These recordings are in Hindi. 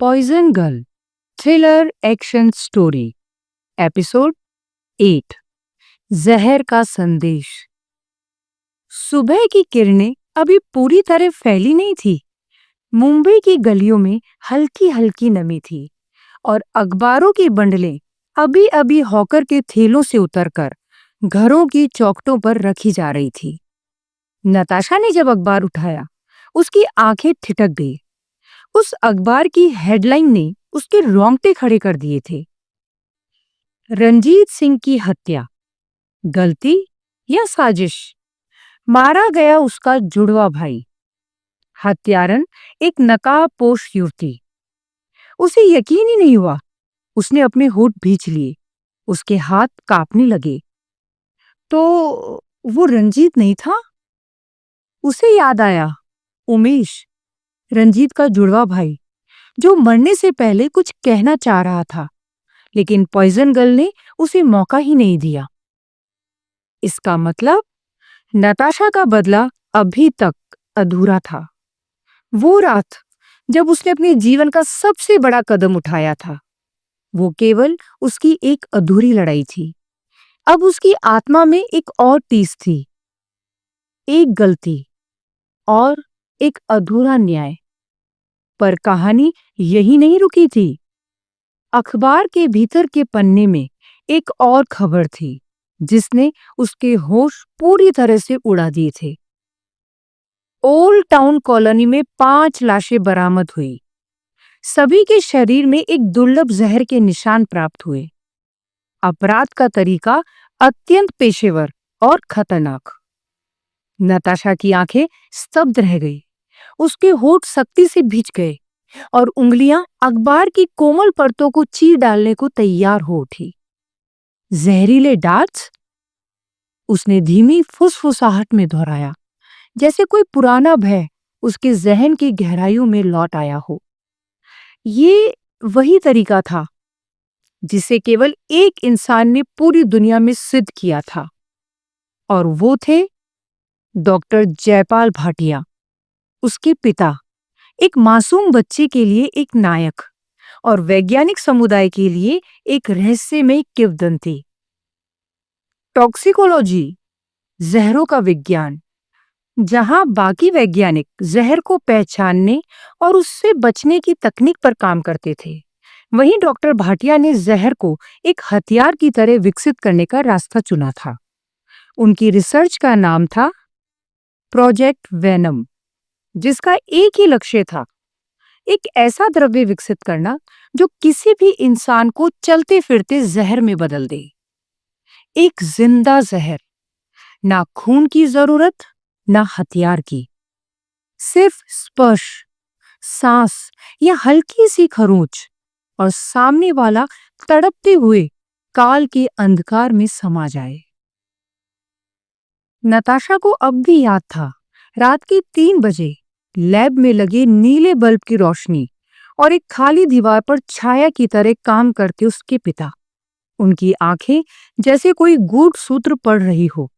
Poison girl thriller action story episode 8 जहर का संदेश। सुबह की किरणें अभी पूरी तरह फैली नहीं थी। मुंबई की गलियों में हल्की हल्की नमी थी और अखबारों की बंडलें अभी अभी हॉकर के थैलों से उतरकर घरों की चौखटों पर रखी जा रही थी। नताशा ने जब अखबार उठाया, उसकी आंखें ठिठक गई। उस अखबार की हेडलाइन ने उसके रोंगटे खड़े कर दिए थे। रंजीत सिंह की हत्या, गलती या साजिश? मारा गया उसका जुड़वा भाई। हत्यारन एक नकाबपोश युवती। उसे यकीन ही नहीं हुआ। उसने अपने होठ भींच लिए। उसके हाथ कांपने लगे। तो वो रंजीत नहीं था? उसे याद आया, उमेश, रंजीत का जुड़वा भाई, जो मरने से पहले कुछ कहना चाह रहा था, लेकिन पॉइजन गर्ल ने उसे मौका ही नहीं दिया। इसका मतलब नताशा का बदला अभी तक अधूरा था। वो रात जब उसने अपने जीवन का सबसे बड़ा कदम उठाया था, वो केवल उसकी एक अधूरी लड़ाई थी। अब उसकी आत्मा में एक और टीस थी, एक गलती और एक अधूरा न्याय। पर कहानी यही नहीं रुकी थी। अखबार के भीतर के पन्ने में एक और खबर थी, जिसने उसके होश पूरी तरह से उड़ा दिए थे। ओल्ड टाउन कॉलोनी में 5 लाशें बरामद हुई। सभी के शरीर में एक दुर्लभ जहर के निशान प्राप्त हुए। अपराध का तरीका अत्यंत पेशेवर और खतरनाक। नताशा की आंखें स्तब्ध रह गई। उसके होठ सख्ती से भींच गए और उंगलियां अखबार की कोमल परतों को चीर डालने को तैयार हो उठी। जहरीले डार्ट्स? उसने धीमी फुसफुसाहट में दोहराया, जैसे कोई पुराना भय उसके जहन की गहराइयों में लौट आया हो। ये वही तरीका था जिसे केवल एक इंसान ने पूरी दुनिया में सिद्ध किया था, और वो थे डॉक्टर जयपाल भाटिया। उसके पिता एक मासूम बच्चे के लिए एक नायक और वैज्ञानिक समुदाय के लिए एक रहस्यमय किंवदंती। टॉक्सिकोलॉजी, जहरों का विज्ञान। जहां बाकी वैज्ञानिक जहर को पहचानने और उससे बचने की तकनीक पर काम करते थे, वहीं डॉक्टर भाटिया ने जहर को एक हथियार की तरह विकसित करने का रास्ता चुना था। उनकी रिसर्च का नाम था प्रोजेक्ट वेनम, जिसका एक ही लक्ष्य था, एक ऐसा द्रव्य विकसित करना जो किसी भी इंसान को चलते फिरते जहर में बदल दे। एक जिंदा जहर, ना खून की जरूरत, ना हथियार की। सिर्फ स्पर्श, सांस या हल्की सी खरोंच, और सामने वाला तड़पते हुए काल के अंधकार में समा जाए। नताशा को अब भी याद था, रात के 3 बजे लैब में लगे नीले बल्ब की रोशनी और एक खाली दीवार पर छाया की तरह काम करते उसके पिता। उनकी आंखें जैसे कोई गूढ़ सूत्र पढ़ रही हो,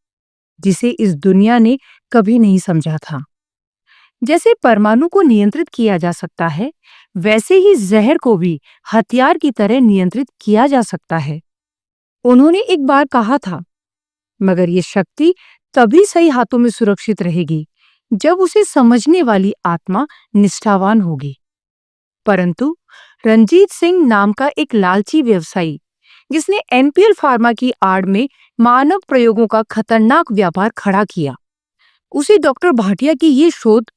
जिसे इस दुनिया ने कभी नहीं समझा था। जैसे परमाणु को नियंत्रित किया जा सकता है, वैसे ही जहर को भी हथियार की तरह नियंत्रित किया जा सकता है। उन्होंने एक बार कहा था, मगर ये शक्ति तभी सही हाथों में सुरक्षित रहेगी जब उसे समझने वाली आत्मा निष्ठावान होगी। परंतु रंजीत सिंह नाम का एक लालची व्यवसायी, जिसने एनपीएल फार्मा की आड़ में मानव प्रयोगों का खतरनाक व्यापार खड़ा किया, उसे डॉक्टर भाटिया की ये शोध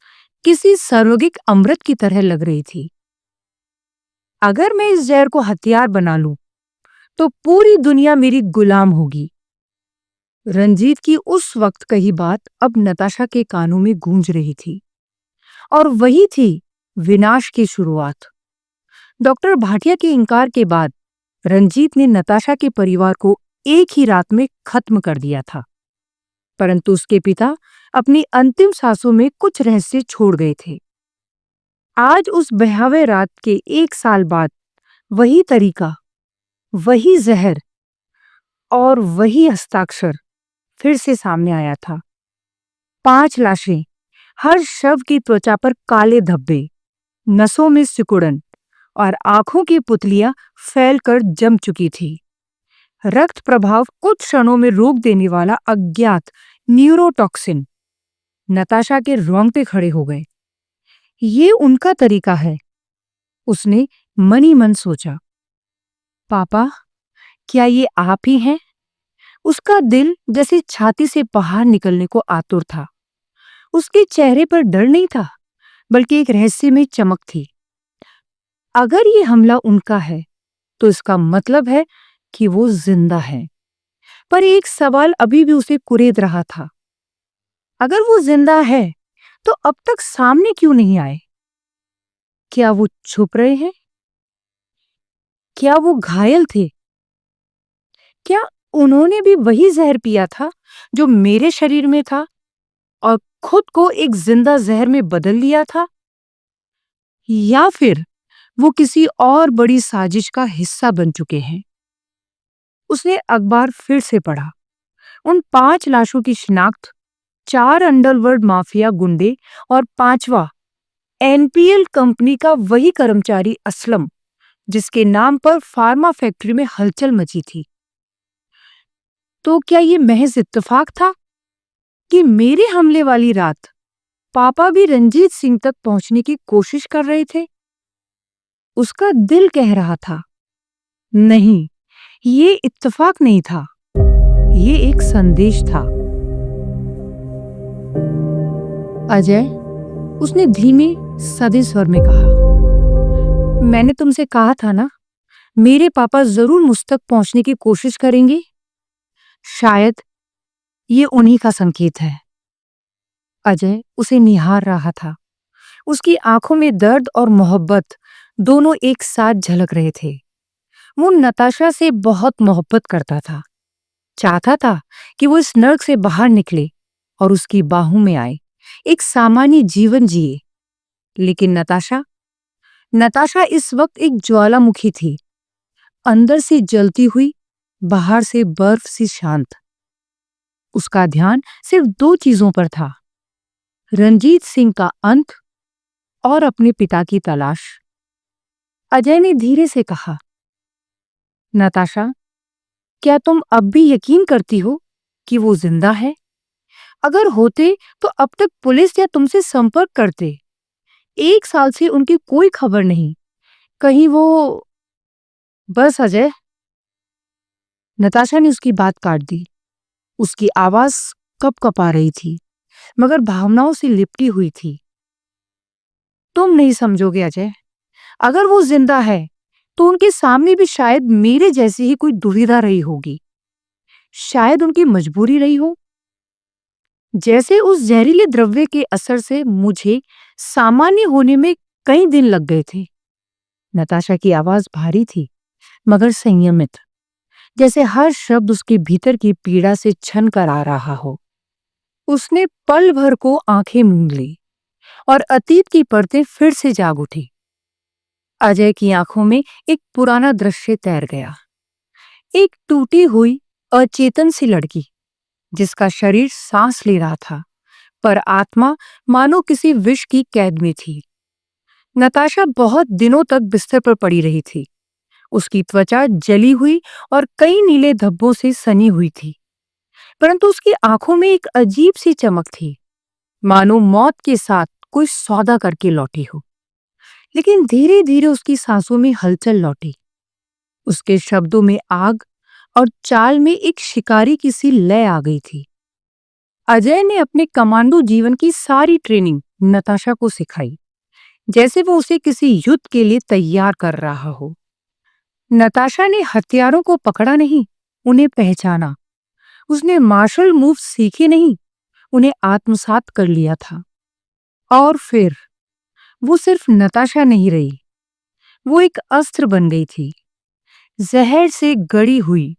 किसी सर्वगिक अमृत की तरह लग रही थी। अगर मैं इस जहर को हथियार बना लूं, तो पूरी दुनिया मेरी गुलाम होगी। रंजीत की उस वक्त कही बात अब नताशा के कानों में गूंज रही थी, और वही थी विनाश की शुरुआत। डॉक्टर भाटिया के इनकार के बाद रंजीत ने नताशा के परिवार को एक ही रात में खत्म कर दिया था। परंतु उसके पिता अपनी अंतिम सांसों में कुछ रहस्य छोड़ गए थे। आज उस भयावह रात के 1 साल बाद वही तरीका, वही जहर और वही हस्ताक्षर फिर से सामने आया था। 5 लाशें, हर शव की त्वचा पर काले धब्बे, नसों में सिकुड़न और आंखों की पुतलियां फैलकर जम चुकी थी। रक्त प्रभाव कुछ क्षणों में रोक देने वाला अज्ञात न्यूरोटॉक्सिन। नताशा के रोंगटे खड़े हो गए। ये उनका तरीका है, उसने मन ही मन सोचा। पापा, क्या ये आप ही हैं? उसका दिल जैसे छाती से बाहर निकलने को आतुर था। उसके चेहरे पर डर नहीं था, बल्कि एक रहस्यमय चमक थी। अगर ये हमला उनका है, तो इसका मतलब है कि वो जिंदा है। पर एक सवाल अभी भी उसे कुरेद रहा था। अगर वो जिंदा है, तो अब तक सामने क्यों नहीं आए? क्या वो छुप रहे हैं? क्या वो घायल थे? क्या उन्होंने भी वही जहर पिया था जो मेरे शरीर में था और खुद को एक जिंदा जहर में बदल लिया था? या फिर वो किसी और बड़ी साजिश का हिस्सा बन चुके हैं? उसने अखबार फिर से पढ़ा। उन 5 लाशों की शिनाख्त 4 अंडरवर्ल्ड माफिया गुंडे और 5वां एनपीएल कंपनी का वही कर्मचारी असलम, जिसके नाम पर फार्मा फैक्ट्री में हलचल मची थी। तो क्या ये महज इत्तेफाक था कि मेरे हमले वाली रात पापा भी रंजीत सिंह तक पहुंचने की कोशिश कर रहे थे? उसका दिल कह रहा था, नहीं, ये इत्तेफाक नहीं था, ये एक संदेश था। अजय, उसने धीमे सधे स्वर में कहा, मैंने तुमसे कहा था ना, मेरे पापा जरूर मुझ तक पहुंचने की कोशिश करेंगे। शायद ये उन्हीं का संकेत है। अजय उसे निहार रहा था। उसकी आंखों में दर्द और मोहब्बत दोनों एक साथ झलक रहे थे। वो नताशा से बहुत मोहब्बत करता था, चाहता था कि वो इस नर्क से बाहर निकले और उसकी बाहों में आए, एक सामान्य जीवन जिए। लेकिन नताशा नताशा इस वक्त एक ज्वालामुखी थी, अंदर से जलती हुई, बाहर से बर्फ सी शांत। उसका ध्यान सिर्फ 2 चीजों पर था, रंजीत सिंह का अंत और अपने पिता की तलाश। अजय ने धीरे से कहा, नताशा, क्या तुम अब भी यकीन करती हो कि वो जिंदा है? अगर होते तो अब तक पुलिस या तुमसे संपर्क करते। 1 साल से उनकी कोई खबर नहीं। कहीं वो... बस अजय, नताशा ने उसकी बात काट दी। उसकी आवाज कप-कपा रही थी, मगर भावनाओं से लिपटी हुई थी। तुम नहीं समझोगे अजय, अगर वो जिंदा है, तो उनके सामने भी शायद मेरे जैसी ही कोई दुविधा रही होगी। शायद उनकी मजबूरी रही हो। जैसे उस जहरीले द्रव्य के असर से मुझे सामान्य होने में कई दिन लग गए थे। नताशा की आवाज भारी थी, मगर संयमित, जैसे हर शब्द उसके भीतर की पीड़ा से छन कर आ रहा हो। उसने पल भर को आंखें मूंद ली और अतीत की परतें फिर से जाग उठी। अजय की आंखों में एक पुराना दृश्य तैर गया। एक टूटी हुई, अचेतन सी लड़की, जिसका शरीर सांस ले रहा था, पर आत्मा मानो किसी विष की कैद में थी। नताशा बहुत दिनों तक बिस्तर पर पड़ी रही थी। उसकी त्वचा जली हुई और कई नीले धब्बों से सनी हुई थी, परंतु उसकी आंखों में एक अजीब सी चमक थी, मानो मौत के साथ कोई सौदा करके लौटी हो। लेकिन धीरे धीरे उसकी सांसों में हलचल लौटी। उसके शब्दों में आग और चाल में एक शिकारी की सी लय आ गई थी। अजय ने अपने कमांडो जीवन की सारी ट्रेनिंग नताशा को सिखाई, जैसे वो उसे किसी युद्ध के लिए तैयार कर रहा हो। नताशा ने हथियारों को पकड़ा नहीं, उन्हें पहचाना। उसने मार्शल मूव सीखे नहीं, उन्हें आत्मसात कर लिया था। और फिर वो सिर्फ नताशा नहीं रही, वो एक अस्त्र बन गई थी, जहर से गड़ी हुई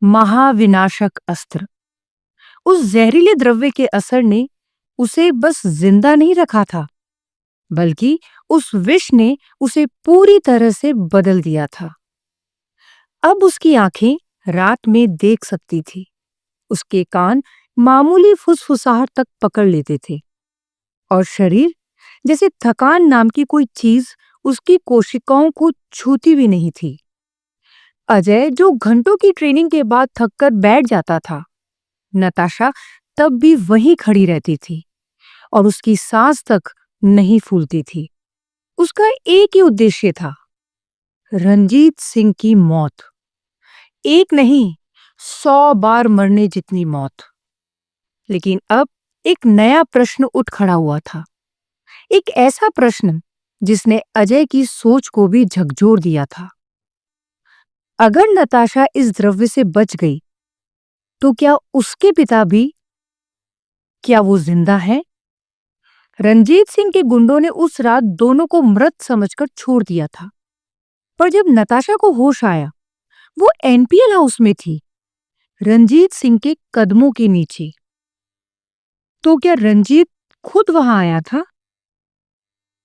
महाविनाशक अस्त्र। उस जहरीले द्रव्य के असर ने उसे बस जिंदा नहीं रखा था, बल्कि उस विष ने उसे पूरी तरह से बदल दिया था। अब उसकी आंखें रात में देख सकती थी, उसके कान मामूली फुसफुसाहट तक पकड़ लेते थे, और शरीर जैसे थकान नाम की कोई चीज उसकी कोशिकाओं को छूती भी नहीं थी। अजय जो घंटों की ट्रेनिंग के बाद थककर बैठ जाता था, नताशा तब भी वहीं खड़ी रहती थी और उसकी सांस तक नहीं फूलती थी। उसका एक ही उद्देश्य था, रंजीत सिंह की मौत। एक नहीं, 100 बार मरने जितनी मौत। लेकिन अब एक नया प्रश्न उठ खड़ा हुआ था। एक ऐसा प्रश्न जिसने अजय की सोच को भी झकझोर दिया था। अगर नताशा इस द्रव्य से बच गई, तो क्या उसके पिता भी, क्या वो जिंदा है? रंजीत सिंह के गुंडों ने उस रात दोनों को मृत समझकर छोड़ दिया था। पर जब नताशा को होश आया, वो एनपीएल हाउस में थी, रंजीत सिंह के कदमों के नीचे। तो क्या रंजीत खुद वहां आया था?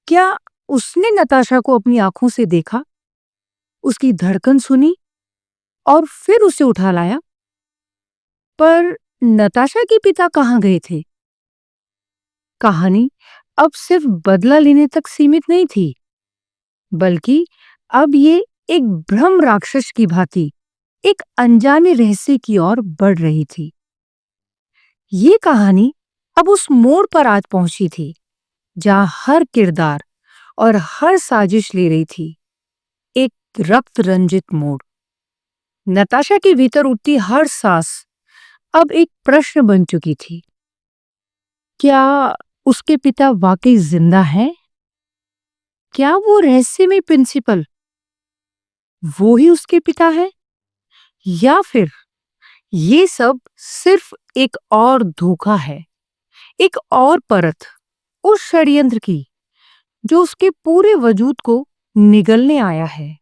क्या उसने नताशा को अपनी आंखों से देखा, उसकी धड़कन सुनी और फिर उसे उठा लाया? पर नताशा के पिता कहाँ गए थे? कहानी अब सिर्फ बदला लेने तक सीमित नहीं थी, बल्कि अब ये एक ब्रह्म राक्षस की भांति एक अनजाने रहस्य की ओर बढ़ रही थी। ये कहानी अब उस मोड़ पर आज पहुंची थी, जहां हर किरदार और हर साजिश ले रही थी एक रक्त रंजित मोड़। नताशा के भीतर उठती हर सांस अब एक प्रश्न बन चुकी थी। क्या उसके पिता वाकई जिंदा हैं? क्या वो रहस्यमय प्रिंसिपल वो ही उसके पिता है, या फिर ये सब सिर्फ एक और धोखा है, एक और परत उस षड्यंत्र की जो उसके पूरे वजूद को निगलने आया है?